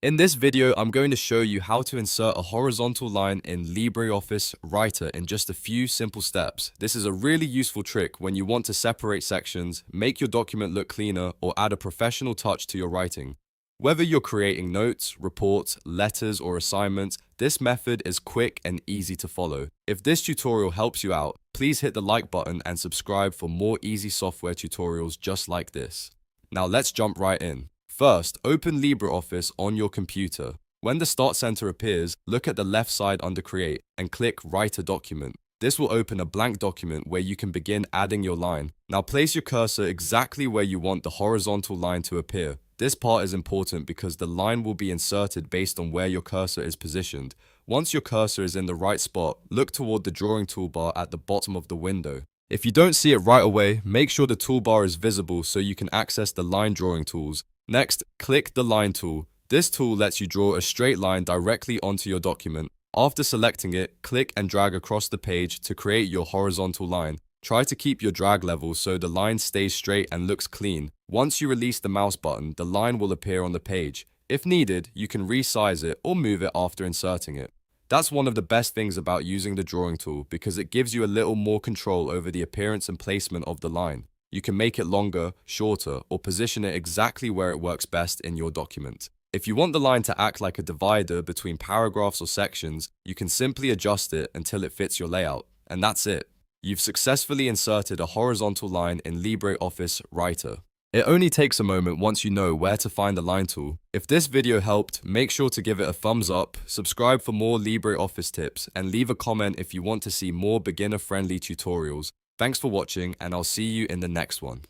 In this video, I'm going to show you how to insert a horizontal line in LibreOffice Writer in just a few simple steps. This is a really useful trick when you want to separate sections, make your document look cleaner, or add a professional touch to your writing. Whether you're creating notes, reports, letters, or assignments, this method is quick and easy to follow. If this tutorial helps you out, please hit the like button and subscribe for more easy software tutorials just like this. Now let's jump right in. First, open LibreOffice on your computer. When the Start Center appears, look at the left side under Create and click Write a Document. This will open a blank document where you can begin adding your line. Now place your cursor exactly where you want the horizontal line to appear. This part is important because the line will be inserted based on where your cursor is positioned. Once your cursor is in the right spot, look toward the drawing toolbar at the bottom of the window. If you don't see it right away, make sure the toolbar is visible so you can access the line drawing tools. Next, click the Line tool. This tool lets you draw a straight line directly onto your document. After selecting it, click and drag across the page to create your horizontal line. Try to keep your drag level so the line stays straight and looks clean. Once you release the mouse button, the line will appear on the page. If needed, you can resize it or move it after inserting it. That's one of the best things about using the drawing tool because it gives you a little more control over the appearance and placement of the line. You can make it longer, shorter, or position it exactly where it works best in your document. If you want the line to act like a divider between paragraphs or sections, you can simply adjust it until it fits your layout. And that's it. You've successfully inserted a horizontal line in LibreOffice Writer. It only takes a moment once you know where to find the line tool. If this video helped, make sure to give it a thumbs up, subscribe for more LibreOffice tips, and leave a comment if you want to see more beginner-friendly tutorials. Thanks for watching, and I'll see you in the next one.